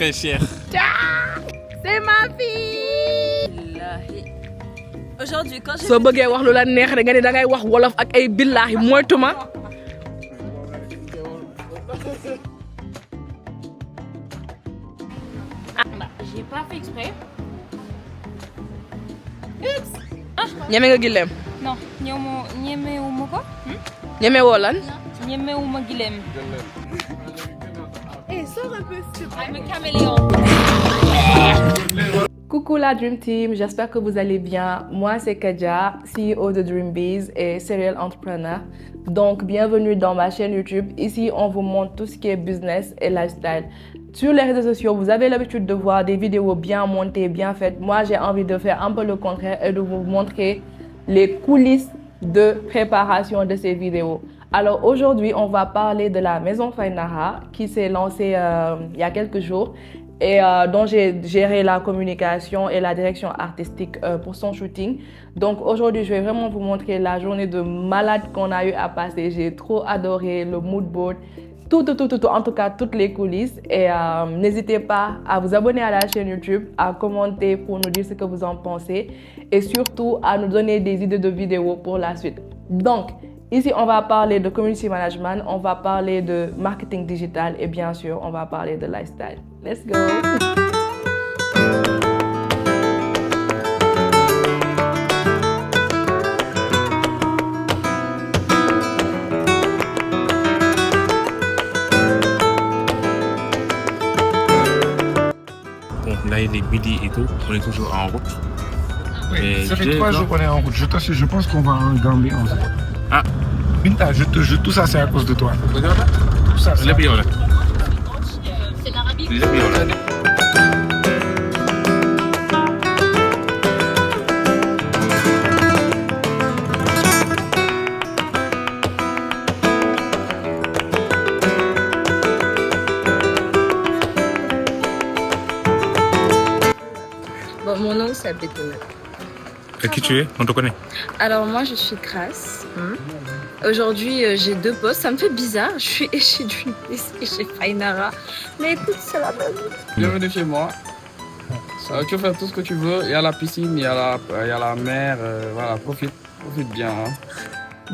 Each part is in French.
très cher. C'est ma fille. Aujourd'hui, quand je. soo bëggee wax lu la neex rek nga ne dangay wax wolof ak ay billaahi moytuma. J'ai pas fait exprès. ñeme nga gileem. Non, ñemewuma ko. ñeme woo lan. ñemewuma gileem. Eh, sors un peu s'il te plaît. I'm a caméléon. Coucou la Dream Team, j'espère que vous allez bien. Moi c'est Kadia, CEO de Dreambiz et serial entrepreneur. Donc bienvenue dans ma chaîne YouTube. Ici on vous montre tout ce qui est business et lifestyle. Sur les réseaux sociaux, vous avez l'habitude de voir des vidéos bien montées, bien faites. Moi j'ai envie de faire un peu le contraire et de vous montrer les coulisses de préparation de ces vidéos. Alors aujourd'hui, on va parler de la maison Faynara qui s'est lancée il y a quelques jours et dont j'ai géré la communication et la direction artistique pour son shooting. Donc aujourd'hui, je vais vraiment vous montrer la journée de malade qu'on a eu à passer. J'ai trop adoré le mood board, tout, en tout cas toutes les coulisses. Et n'hésitez pas à vous abonner à la chaîne YouTube, à commenter pour nous dire ce que vous en pensez et surtout à nous donner des idées de vidéos pour la suite. Donc, ici, on va parler de community management, on va parler de marketing digital et bien sûr, on va parler de lifestyle. Let's go! Bon, là il est midi et tout, on est toujours en route. Oui, ça fait 3 jours qu'on est en route. Je t'assure, je pense qu'on va en Gambie en fait. Ah, Binta, je te jure, tout ça c'est à cause de toi. Tout ça, c'est lépp yow la. C'est l'Arabie. lépp yow la. Bon, mon nom c'est Bettina. Qui tu es? On te connaît? Alors moi je suis Grace. Aujourd'hui j'ai 2 postes, ça me fait bizarre. Je suis et chez Dreambiz et chez Faynara. Mais écoute, c'est la même. Bienvenue chez moi. Tu peux faire tout ce que tu veux. Il y a la piscine, il y a la mer. Voilà, profite bien. Hein.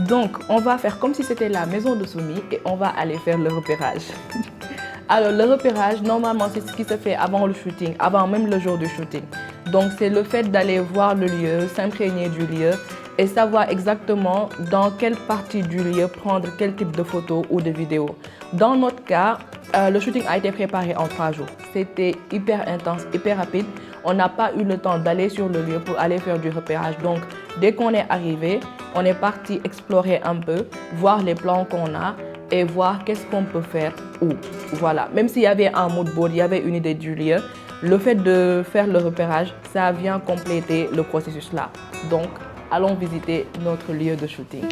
Donc, on va faire comme si c'était la maison de Soumi et on va aller faire le repérage. Alors, le repérage, normalement, c'est ce qui se fait avant le shooting, avant même le jour du shooting. Donc, c'est le fait d'aller voir le lieu, s'imprégner du lieu et savoir exactement dans quelle partie du lieu prendre quel type de photos ou de vidéos. Dans notre cas, le shooting a été préparé en 3 jours. C'était hyper intense, hyper rapide. On n'a pas eu le temps d'aller sur le lieu pour aller faire du repérage. Donc, dès qu'on est arrivé, on est parti explorer un peu, voir les plans qu'on a et voir qu'est-ce qu'on peut faire où. Voilà. Même s'il y avait un mood board, il y avait une idée du lieu, le fait de faire le repérage, ça vient compléter le processus là. Donc, allons visiter notre lieu de shooting.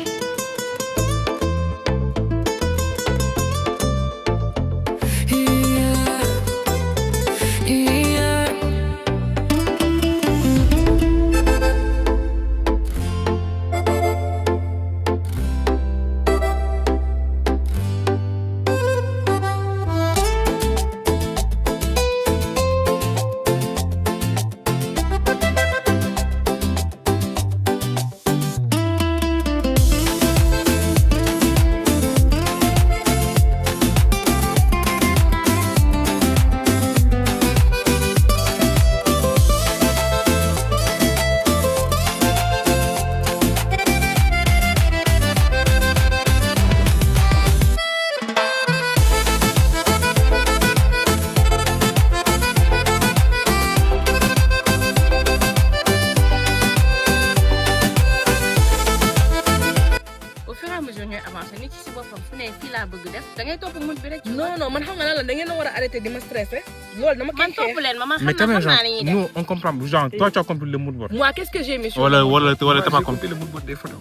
Non, man xam nga lan la da ngeen a war a arrêter di ma stresser. Loolu dama koy xeex. Mais quand même, genre, nous on comprend. Genre, toi tu as compris le mood board. Moi, qu'est-ce que j'ai mis sur Voilà, t'as pas compris. le mood board des photos.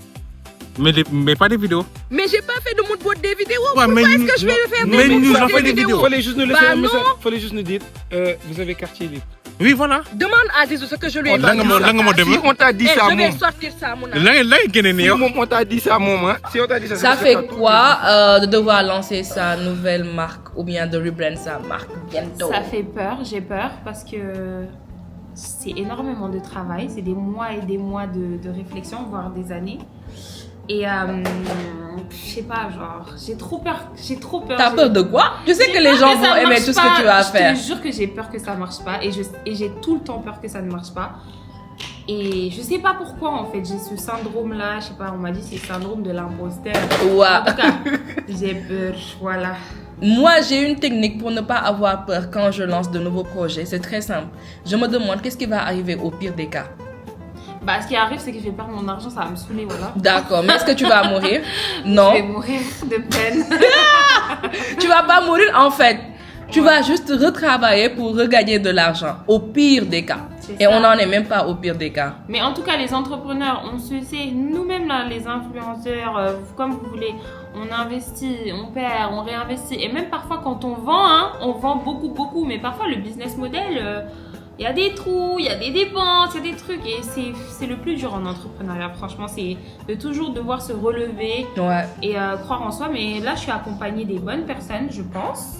Mais pas des vidéos. Mais j'ai pas fait de mood board des vidéos. Ouais, Pourquoi est-ce que je vais le faire des mood board fait des vidéos. Fallait juste nous laisser Bah un message. non. Fallait juste nous dire, vous avez quartier libre. Oui, voilà. Demande à Zizou ce que je lui ai Là, dit. Si on t'a dit Eh, ça, je vais mon. sortir ça, mon ami. Là, il est Si on t'a dit ça, mon. Si on t'a dit ça, Ça c'est fait parce que t'as quoi de devoir lancer sa nouvelle marque ou bien de rebrand sa marque bientôt? Ça fait peur, j'ai peur parce que c'est énormément de travail, c'est des mois et des mois de réflexion, voire des années. Et je sais pas, genre, j'ai trop peur. T'as peur de quoi? Tu sais que les gens vont aimer tout ce que tu vas faire. Je te jure que j'ai peur que ça marche pas et j'ai tout le temps peur que ça ne marche pas. Et je sais pas pourquoi en fait, j'ai ce syndrome là, je sais pas, on m'a dit c'est le syndrome de l'imposteur. Ouais. En tout cas, j'ai peur, voilà. Moi, j'ai une technique pour ne pas avoir peur quand je lance de nouveaux projets. C'est très simple. Je me demande qu'est-ce qui va arriver au pire des cas. Bah, ce qui arrive, c'est que je vais perdre mon argent, ça va me saouler, voilà. D'accord, mais est-ce que tu vas mourir? Non. Je vais mourir de peine. Tu vas pas mourir en fait. Tu vas juste retravailler pour regagner de l'argent. Au pire des cas. C'est Et ça. on n'en est même pas au pire des cas. Mais en tout cas, les entrepreneurs, on se sait, nous-mêmes là, les influenceurs, comme vous voulez, on investit, on perd, on réinvestit. Et même parfois, quand on vend, hein, on vend beaucoup. Mais parfois, le business model, il y a des trous, il y a des dépenses, il y a des trucs. Et c'est le plus dur en entrepreneuriat, franchement. C'est de toujours devoir se relever Ouais. et croire en soi. Mais là, je suis accompagnée des bonnes personnes, je pense.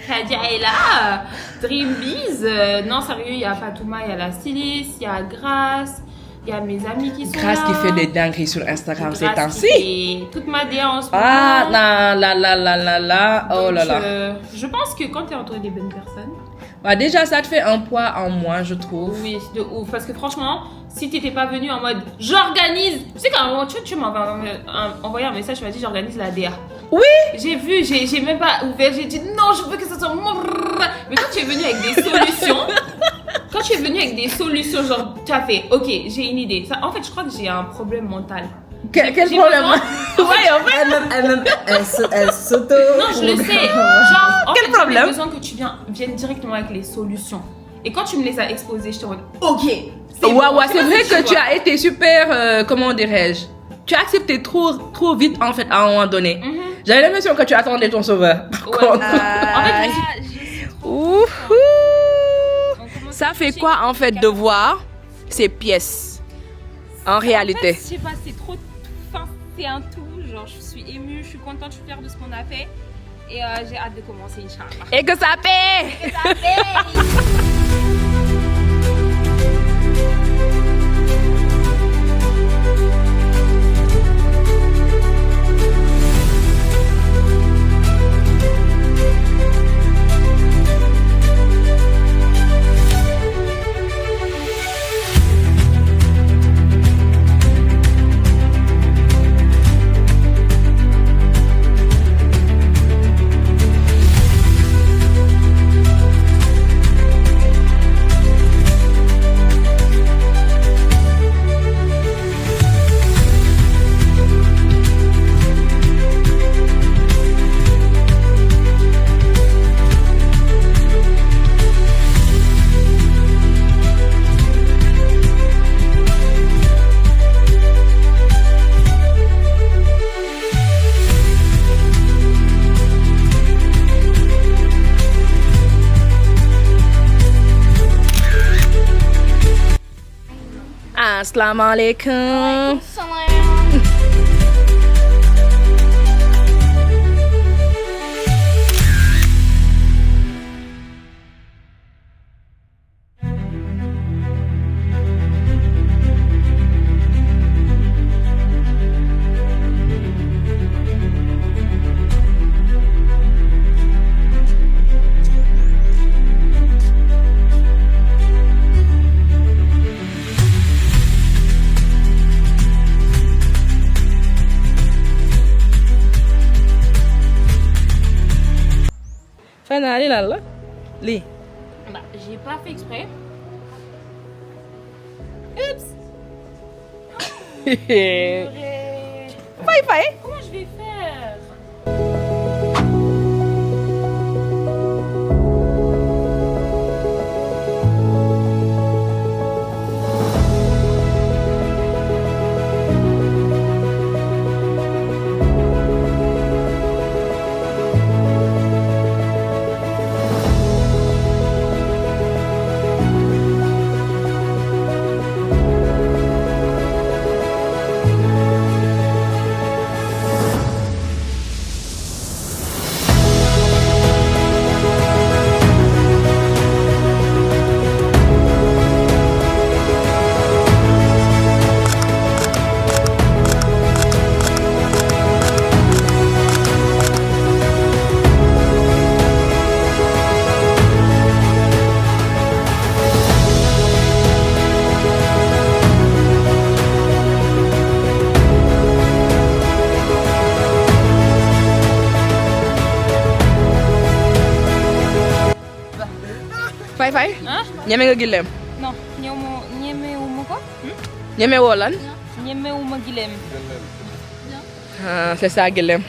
Kadia est là. Dreambiz. Non, sérieux, il y a Fatouma, il y a la styliste, il y a Grace, il y a mes amis qui sont Grâce là. qui fait des dingueries sur Instagram ces Grace temps-ci. qui fait toute ma DA en ce moment. Ah là. Oh là Donc, là. je pense que quand tu es entouré des bonnes personnes, Bah, déjà, ça te fait un poids en moins, je trouve. oui, de ouf. Parce que franchement, si tu n'étais pas venu en mode j'organise, tu sais qu'à un moment, tu m'avais envoyé un message, tu m'as dit j'organise la DA. Oui. J'ai vu, j'ai même pas ouvert, j'ai dit non, je veux que ça soit. Mais quand tu es venu avec des solutions, genre tu as fait, ok, j'ai une idée. Ça, en fait, je crois que j'ai un problème mental. Quel J'ai problème? besoin- Ouais, en fait. Elle s'auto. Non, je le sais. Genre, en Quel fait, problème? j'ai besoin que tu viennes directement avec les solutions. Et quand tu me les as exposées, je te dis, ok. Ouais, bon. ouais, Je sais c'est pas vrai si que tu vois. as été super, comment dirais-je? Tu as accepté trop vite, en fait, à un moment donné. Mhm. J'avais l'impression que tu attendais ton sauveur. Par Ouais. contre. En fait, je me suis Ouhou. on commence Ça à fait toucher quoi, en fait, de voir ces pièces en réalité? En fait, je sais pas, c'est trop. Enfin, c'est un tout. Genre, je suis émue, je suis contente, je suis fière de ce qu'on a fait. Et j'ai hâte de commencer, Inch'Allah. Et que ça paie! Assalamu alaikum. Fana, li lan la? Li. Bah, j'ai pas fait exprès. Fay. Comment je vais faire? ñeme nga gileem. Non, ñemewuma ko. ñeme woo lan. Ñemewuma gileem. Ah, c'est ça gileem.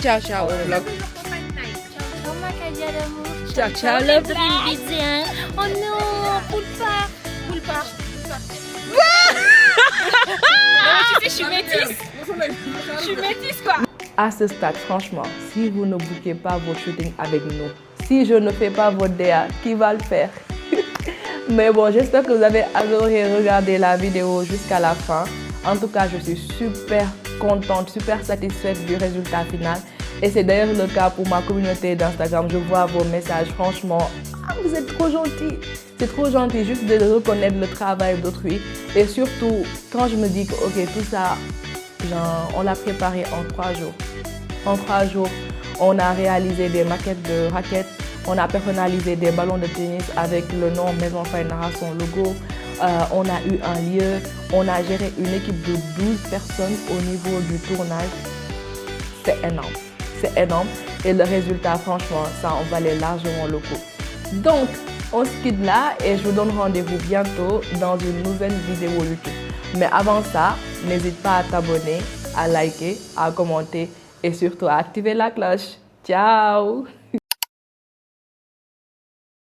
Ciao ciao au vlog. Ciao ciao le Dreambizian. Oh non, Poulpa. Poulpa. Tu sais, je suis métisse. Je suis métisse quoi. À ce stade, franchement, si vous ne bouquez pas vos shootings avec nous, si je ne fais pas votre DA, qui va le faire? Mais bon, j'espère que vous avez adoré regarder la vidéo jusqu'à la fin. En tout cas, je suis super contente, super satisfaite du résultat final. Et c'est d'ailleurs le cas pour ma communauté d'Instagram. Je vois vos messages, franchement, vous êtes trop gentils. C'est trop gentil juste de reconnaître le travail d'autrui. Et surtout, quand je me dis que, ok, tout ça, genre, on l'a préparé en 3 jours. En 3 jours, on a réalisé des maquettes de raquettes. On a personnalisé des ballons de tennis avec le nom Maison Fainara, son logo. On a eu un lieu. On a géré une équipe de 12 personnes au niveau du tournage. C'est énorme. C'est énorme. Et le résultat, franchement, ça en valait largement le coup. Donc, on se quitte là et je vous donne rendez-vous bientôt dans une nouvelle vidéo YouTube. Mais avant ça, n'hésite pas à t'abonner, à liker, à commenter et surtout à activer la cloche. Ciao!